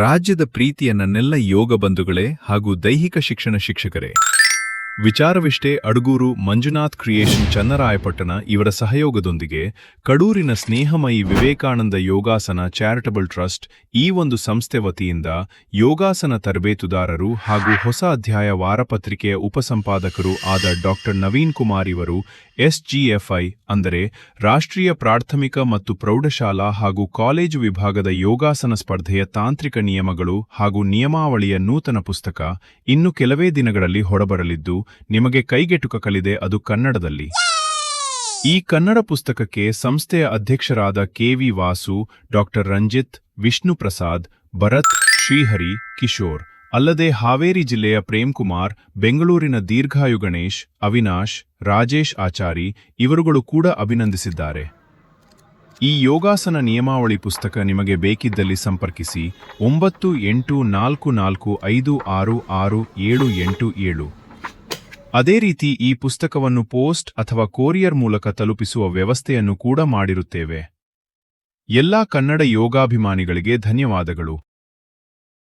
ರಾಜ್ಯದ ಪ್ರೀತಿಯ ನನ್ನೆಲ್ಲ ಯೋಗ ಬಂಧುಗಳೇ ಹಾಗೂ ದೈಹಿಕ ಶಿಕ್ಷಣ ಶಿಕ್ಷಕರೇ, ವಿಚಾರವಿಷ್ಟೇ ಅಡಗೂರು ಮಂಜುನಾಥ್ ಕ್ರಿಯೇಷನ್ ಚನ್ನರಾಯಪಟ್ಟಣ ಇವರ ಸಹಯೋಗದೊಂದಿಗೆ ಕಡೂರಿನ ಸ್ನೇಹಮಯಿ ವಿವೇಕಾನಂದ ಯೋಗಾಸನ ಚಾರಿಟಬಲ್ ಟ್ರಸ್ಟ್ ಈ ಒಂದು ಸಂಸ್ಥೆ ವತಿಯಿಂದ ಯೋಗಾಸನ ತರಬೇತುದಾರರು ಹಾಗೂ ಹೊಸ ಅಧ್ಯಾಯ ವಾರಪತ್ರಿಕೆಯ ಉಪಸಂಪಾದಕರು ಆದ ಡಾ ನವೀನ್ ಕುಮಾರ್ ಇವರು ಎಸ್ಜಿಎಫ್ಐ ಅಂದರೆ ರಾಷ್ಟ್ರೀಯ ಪ್ರಾಥಮಿಕ ಮತ್ತು ಪ್ರೌಢಶಾಲಾ ಹಾಗೂ ಕಾಲೇಜು ವಿಭಾಗದ ಯೋಗಾಸನ ಸ್ಪರ್ಧೆಯ ತಾಂತ್ರಿಕ ನಿಯಮಗಳು ಹಾಗೂ ನಿಯಮಾವಳಿಯ ನೂತನ ಪುಸ್ತಕ ಇನ್ನು ಕೆಲವೇ ದಿನಗಳಲ್ಲಿ ಹೊರಬರಲಿದ್ದು ನಿಮಗೆ ಕೈಗೆಟುಕಲಿದೆ, ಅದು ಕನ್ನಡದಲ್ಲಿ. ಈ ಕನ್ನಡ ಪುಸ್ತಕಕ್ಕೆ ಸಂಸ್ಥೆಯ ಅಧ್ಯಕ್ಷರಾದ ಕೆವಿ ವಾಸು, ಡಾ ರಂಜಿತ್, ವಿಷ್ಣು ಪ್ರಸಾದ್, ಭರತ್, ಶ್ರೀಹರಿ, ಕಿಶೋರ್ ಅಲ್ಲದೆ ಹಾವೇರಿ ಜಿಲ್ಲೆಯ ಪ್ರೇಮ್ಕುಮಾರ್, ಬೆಂಗಳೂರಿನ ದೀರ್ಘಾಯು ಗಣೇಶ್, ಅವಿನಾಶ್, ರಾಜೇಶ್ ಆಚಾರಿ ಇವರುಗಳು ಕೂಡ ಅಭಿನಂದಿಸಿದ್ದಾರೆ. ಈ ಯೋಗಾಸನ ನಿಯಮಾವಳಿ ಪುಸ್ತಕ ನಿಮಗೆ ಬೇಕಿದ್ದಲ್ಲಿ ಸಂಪರ್ಕಿಸಿ 9844566677. ಅದೇ ರೀತಿ ಈ ಪುಸ್ತಕವನ್ನು ಪೋಸ್ಟ್ ಅಥವಾ ಕೊರಿಯರ್ ಮೂಲಕ ತಲುಪಿಸುವ ವ್ಯವಸ್ಥೆಯನ್ನು ಕೂಡ ಮಾಡಿರುತ್ತೇವೆ. ಎಲ್ಲಾ ಕನ್ನಡ ಯೋಗಾಭಿಮಾನಿಗಳಿಗೆ ಧನ್ಯವಾದಗಳು.